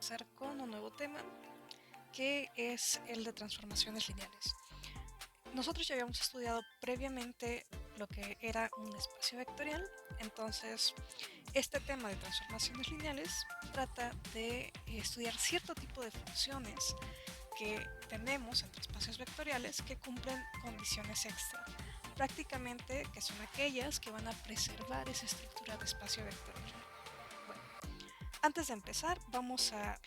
empezar con un nuevo tema que es el de transformaciones lineales. Nosotros ya habíamos estudiado previamente lo que era un espacio vectorial, entonces este tema de transformaciones lineales trata de estudiar cierto tipo de funciones que tenemos entre espacios vectoriales que cumplen condiciones extra, prácticamente que son aquellas que van a preservar esa estructura de espacio vectorial. Bueno, antes de empezar vamos a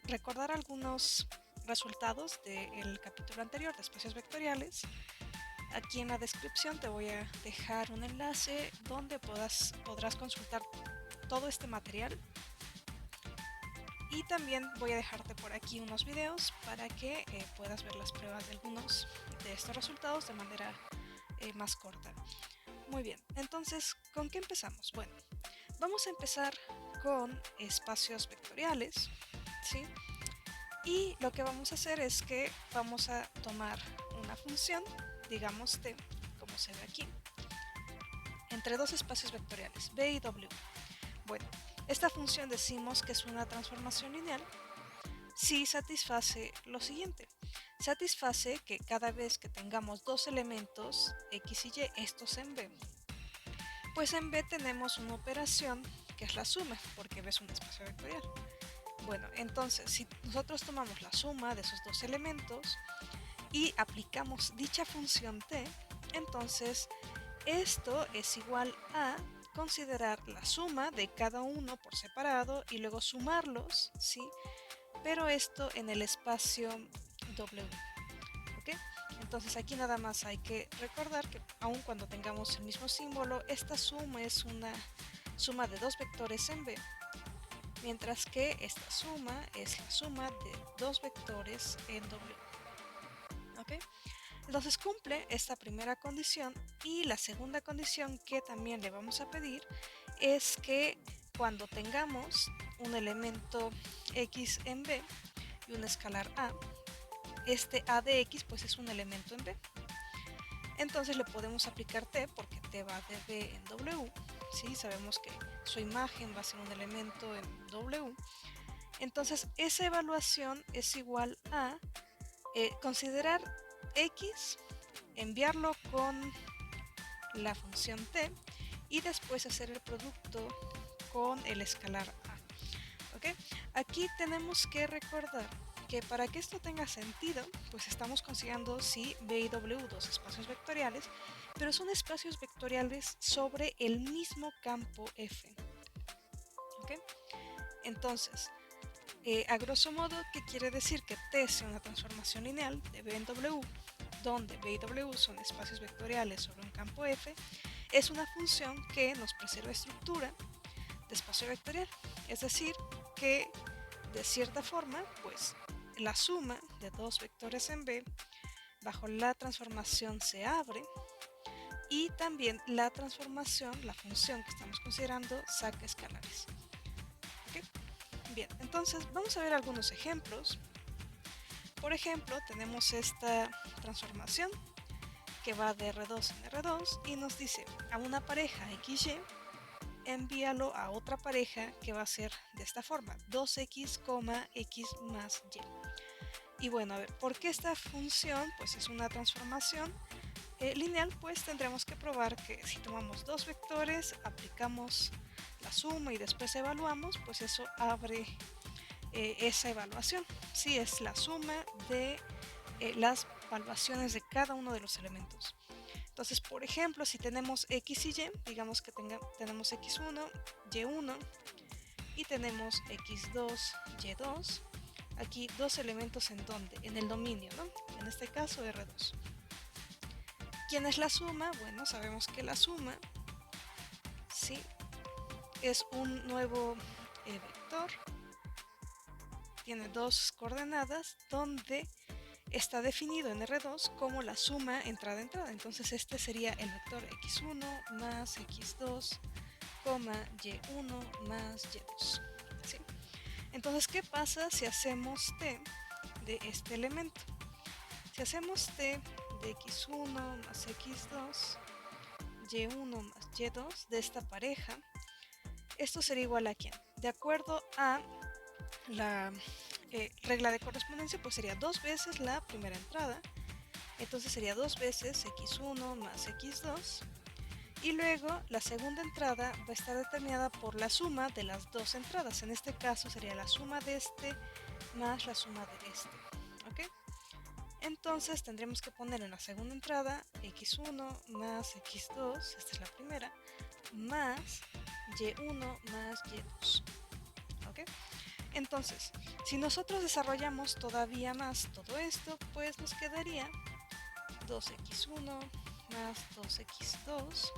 recordar algunos resultados del capítulo anterior de espacios vectoriales. Aquí en la descripción te voy a dejar un enlace donde podrás consultar todo este material. Y también voy a dejarte por aquí unos videos para que puedas ver las pruebas de algunos de estos resultados de manera más corta. Muy bien, entonces, ¿con qué empezamos? Bueno, vamos a empezar con espacios vectoriales, ¿sí? Y lo que vamos a hacer es que vamos a tomar una función, digamos t, como se ve aquí, entre dos espacios vectoriales, b y w. Bueno, esta función decimos que es una transformación lineal si satisface lo siguiente. Satisface que cada vez que tengamos dos elementos x y y, estos en b, pues en b tenemos una operación que es la suma, porque b es un espacio vectorial. Bueno, entonces si nosotros tomamos la suma de esos dos elementos y aplicamos dicha función t, entonces esto es igual a considerar la suma de cada uno por separado y luego sumarlos, ¿sí? Pero esto en el espacio W, ¿ok? Entonces aquí nada más hay que recordar que aun cuando tengamos el mismo símbolo, esta suma es una suma de dos vectores en B, mientras que esta suma es la suma de dos vectores en W, ¿ok? Entonces cumple esta primera condición, y la segunda condición que también le vamos a pedir es que cuando tengamos un elemento x en B y un escalar a, este a de x pues es un elemento en B. Entonces le podemos aplicar t porque t va de B en W, ¿sí? Sabemos que su imagen va a ser un elemento en W. Entonces esa evaluación es igual a considerar x, enviarlo con la función t y después hacer el producto con el escalar a. ¿Ok? Aquí tenemos que recordar que para que esto tenga sentido, pues estamos considerando sí b y w, dos espacios vectoriales, pero son espacios vectoriales sobre el mismo campo f. ¿Ok? Entonces, a grosso modo, ¿qué quiere decir? Que t sea una transformación lineal de b en w, donde b y w son espacios vectoriales sobre un campo f, es una función que nos preserva estructura de espacio vectorial. Es decir, que de cierta forma, pues la suma de dos vectores en B bajo la transformación se abre, y también la transformación, la función que estamos considerando, saca escalares. ¿Okay? Bien, entonces vamos a ver algunos ejemplos. Por ejemplo, tenemos esta transformación que va de R2 en R2 y nos dice a una pareja XY envíalo a otra pareja que va a ser de esta forma, 2x, x más y. Y bueno, a ver, ¿por qué esta función pues es una transformación lineal? Pues tendremos que probar que si tomamos dos vectores, aplicamos la suma y después evaluamos, pues eso abre esa evaluación. Sí, es la suma de las evaluaciones de cada uno de los elementos. Entonces, por ejemplo, si tenemos x y y, digamos que tenemos x1, y1 y tenemos x2, y2. Aquí dos elementos en donde, en el dominio, ¿no? En este caso R2. ¿Quién es la suma? Bueno, sabemos que la suma, ¿sí?, es un nuevo vector, tiene dos coordenadas donde está definido en R2 como la suma entrada-entrada. Entonces este sería el vector x1 más x2, y1 más y2. ¿Sí? Entonces, ¿qué pasa si hacemos t de este elemento? Si hacemos t de x1 más x2, y1 más y2 de esta pareja, esto sería igual a ¿quién? De acuerdo a la regla de correspondencia, pues sería 2 veces la primera entrada. Entonces sería 2 veces x1 más x2. Y luego la segunda entrada va a estar determinada por la suma de las dos entradas. En este caso sería la suma de este más la suma de este. ¿Ok? Entonces tendremos que poner en la segunda entrada x1 más x2, esta es la primera, más y1 más y2. ¿Ok? Entonces, si nosotros desarrollamos todavía más todo esto, pues nos quedaría 2x1 más 2x2,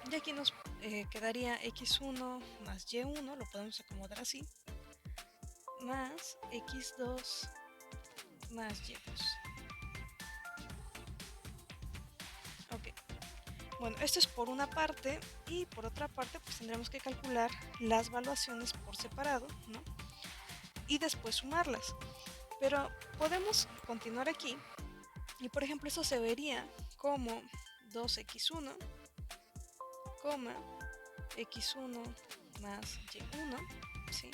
y aquí nos quedaría x1 más y1, lo podemos acomodar así, más x2 más y2. Ok, bueno, esto es por una parte, y por otra parte pues tendremos que calcular las valuaciones por separado, ¿no? Y después sumarlas. Pero podemos continuar aquí y por ejemplo eso se vería como 2x1, x1 más y1, ¿sí?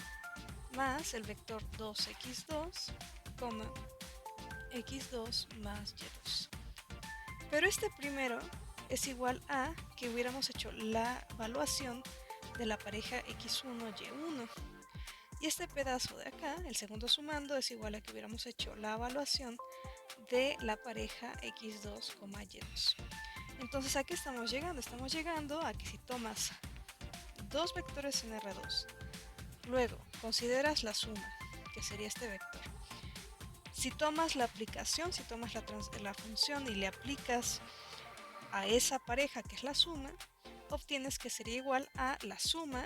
Más el vector 2x2, x2 más y2. Pero este primero es igual a que hubiéramos hecho la evaluación de la pareja x1, y1. Y este pedazo de acá, el segundo sumando, es igual a que hubiéramos hecho la evaluación de la pareja x2, y2. Entonces, ¿a qué estamos llegando? Estamos llegando a que si tomas dos vectores en R2, luego consideras la suma, que sería este vector. Si tomas la aplicación, si tomas la función y le aplicas a esa pareja, que es la suma, obtienes que sería igual a la suma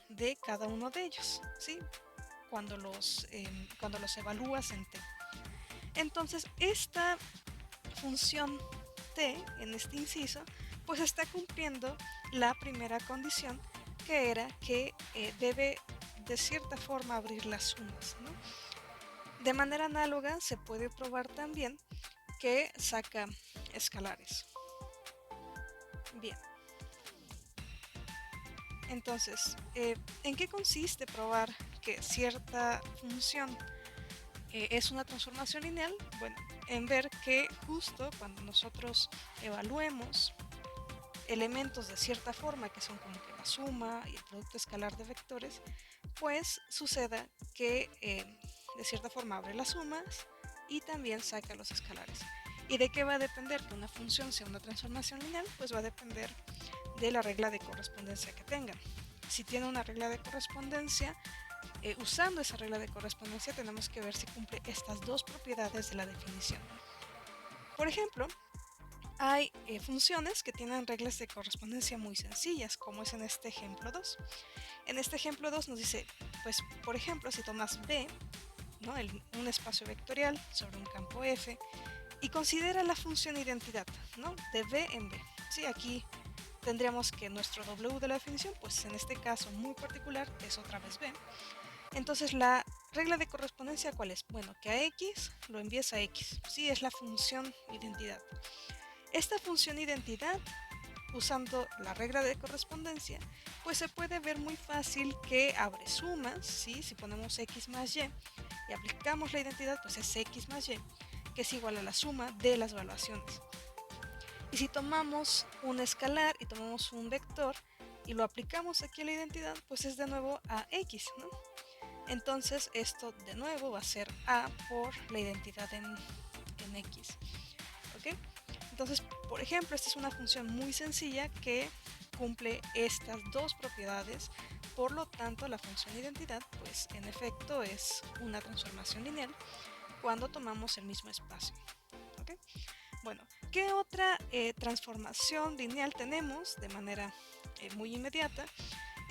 de cada uno de ellos, ¿sí? Cuando los evalúas en t. Entonces, esta función t en este inciso pues está cumpliendo la primera condición, que era que debe de cierta forma abrir las sumas, ¿no? De manera análoga se puede probar también que saca escalares. Bien, entonces, ¿en qué consiste probar que cierta función es una transformación lineal? Bueno, en ver que justo cuando nosotros evaluemos elementos de cierta forma, que son como que la suma y el producto escalar de vectores, pues suceda que de cierta forma abre las sumas y también saca los escalares. ¿Y de qué va a depender que una función sea una transformación lineal? Pues va a depender de la regla de correspondencia que tengan. Si tiene una regla de correspondencia, usando esa regla de correspondencia tenemos que ver si cumple estas dos propiedades de la definición. Por ejemplo, hay funciones que tienen reglas de correspondencia muy sencillas, como es en este ejemplo 2. En este ejemplo 2 nos dice, pues por ejemplo, si tomas B, ¿no? Un espacio vectorial sobre un campo F, y considera la función identidad, ¿no? De B en B. ¿Sí? Aquí tendríamos que nuestro W de la definición, pues en este caso muy particular, es otra vez B. Entonces la regla de correspondencia, ¿cuál es? Bueno, que a X lo envíes a X. Sí, es la función identidad. Esta función identidad, usando la regla de correspondencia, pues se puede ver muy fácil que abre sumas, ¿sí? Si ponemos x más y aplicamos la identidad, pues es x más y, que es igual a la suma de las evaluaciones. Y si tomamos un escalar y tomamos un vector y lo aplicamos aquí a la identidad, pues es de nuevo a x, ¿no? Entonces esto de nuevo va a ser a por la identidad en x. ¿Ok? Entonces, por ejemplo, esta es una función muy sencilla que cumple estas dos propiedades. Por lo tanto, la función identidad, pues en efecto es una transformación lineal cuando tomamos el mismo espacio. ¿Ok? Bueno, ¿qué otra transformación lineal tenemos de manera muy inmediata?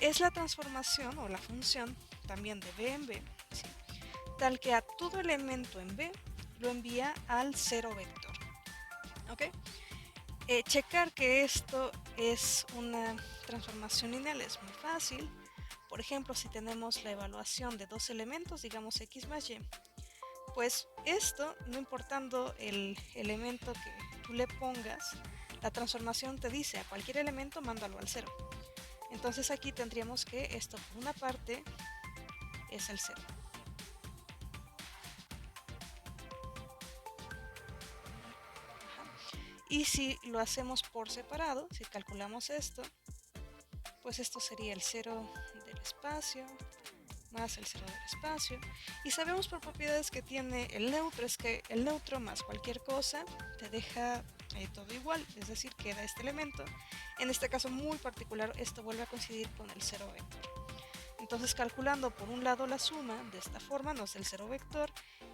Es la transformación o la función también de B en B, ¿sí? Tal que a todo elemento en B lo envía al cero vector. ¿Ok? Checar que esto es una transformación lineal es muy fácil. Por ejemplo, si tenemos la evaluación de dos elementos, digamos x más y, pues esto, no importando el elemento que tú le pongas, la transformación te dice a cualquier elemento mándalo al cero. Entonces aquí tendríamos que esto por una parte es el 0. Y si lo hacemos por separado, si calculamos esto, pues esto sería el 0 del espacio más el 0 del espacio. Y sabemos por propiedades que tiene el neutro, es que el neutro más cualquier cosa te deja todo igual, es decir, queda este elemento. En este caso muy particular, esto vuelve a coincidir con el 0 vector. Entonces, calculando por un lado la suma de esta forma nos da el 0 vector,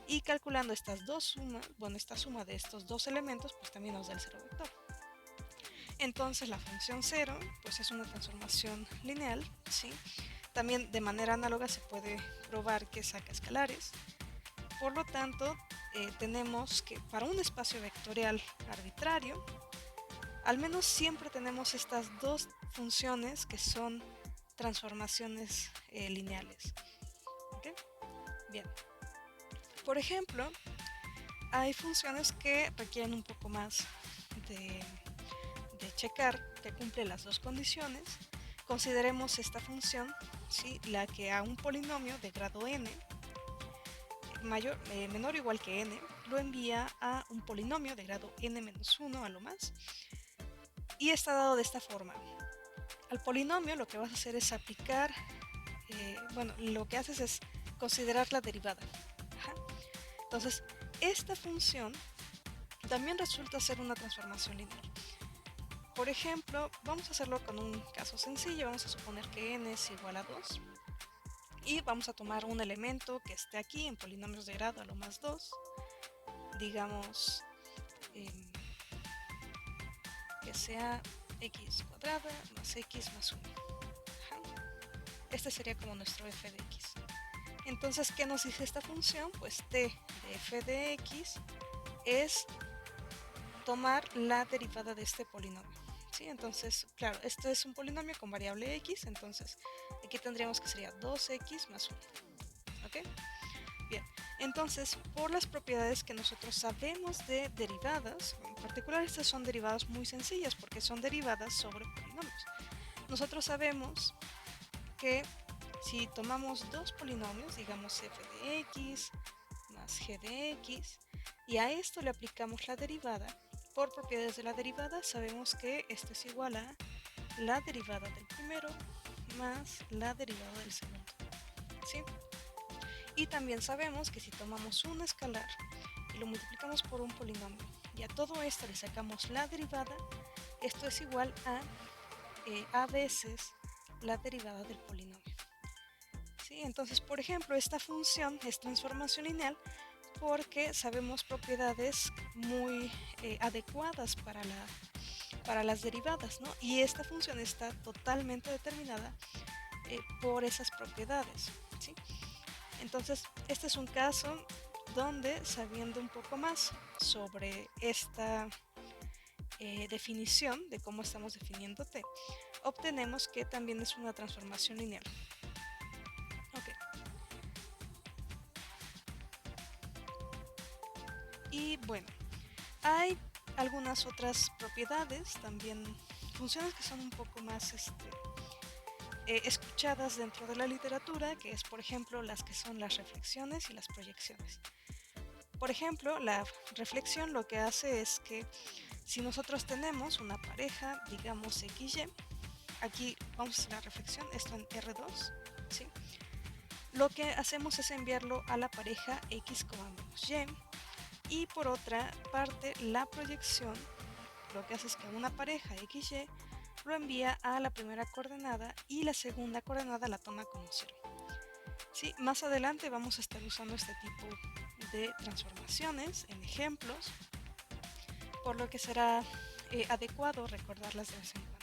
y calculando estas dos sumas, bueno, esta suma de estos dos elementos, pues también nos da el 0 vector. Entonces la función 0 pues es una transformación lineal, ¿sí? También de manera análoga se puede probar que saca escalares. Por lo tanto, tenemos que para un espacio vectorial arbitrario, al menos siempre tenemos estas dos funciones que son transformaciones lineales. ¿Okay? Bien. Por ejemplo, hay funciones que requieren un poco más de checar que cumple las dos condiciones. Consideremos esta función, ¿sí? La que a un polinomio de grado n, menor o igual que n, lo envía a un polinomio de grado n-1 a lo más, y está dado de esta forma. Al polinomio lo que vas a hacer es aplicar, lo que haces es considerar la derivada. Entonces, esta función también resulta ser una transformación lineal. Por ejemplo, vamos a hacerlo con un caso sencillo. Vamos a suponer que n es igual a 2 y vamos a tomar un elemento que esté aquí en polinomios de grado a lo más 2, digamos que sea x cuadrada más x más 1. Este sería como nuestro f de x. Entonces, ¿qué nos dice esta función? Pues t de f de x es tomar la derivada de este polinomio. ¿Sí? Entonces, claro, esto es un polinomio con variable x, entonces aquí tendríamos que sería 2x más 1. ¿Ok? Bien, entonces, por las propiedades que nosotros sabemos de derivadas, en particular estas son derivadas muy sencillas porque son derivadas sobre polinomios. Nosotros sabemos que si tomamos dos polinomios, digamos f de x más g de x, y a esto le aplicamos la derivada, por propiedades de la derivada sabemos que esto es igual a la derivada del primero más la derivada del segundo. ¿Sí? Y también sabemos que si tomamos un escalar y lo multiplicamos por un polinomio y a todo esto le sacamos la derivada, esto es igual a veces la derivada del polinomio. ¿Sí? Entonces, por ejemplo, esta función es transformación lineal porque sabemos propiedades muy adecuadas para las derivadas, ¿no? Y esta función está totalmente determinada por esas propiedades, ¿sí? Entonces, este es un caso donde, sabiendo un poco más sobre esta definición de cómo estamos definiendo t, obtenemos que también es una transformación lineal. Y bueno, hay algunas otras propiedades, también funciones que son un poco más escuchadas dentro de la literatura, que es por ejemplo las que son las reflexiones y las proyecciones. Por ejemplo, la reflexión lo que hace es que si nosotros tenemos una pareja, digamos XY, aquí vamos a hacer la reflexión, esto en R2, ¿sí? Lo que hacemos es enviarlo a la pareja X, Y, y por otra parte la proyección lo que hace es que una pareja XY lo envía a la primera coordenada y la segunda coordenada la toma como 0. ¿Sí? Más adelante vamos a estar usando este tipo de transformaciones en ejemplos, por lo que será adecuado recordarlas de vez en cuando.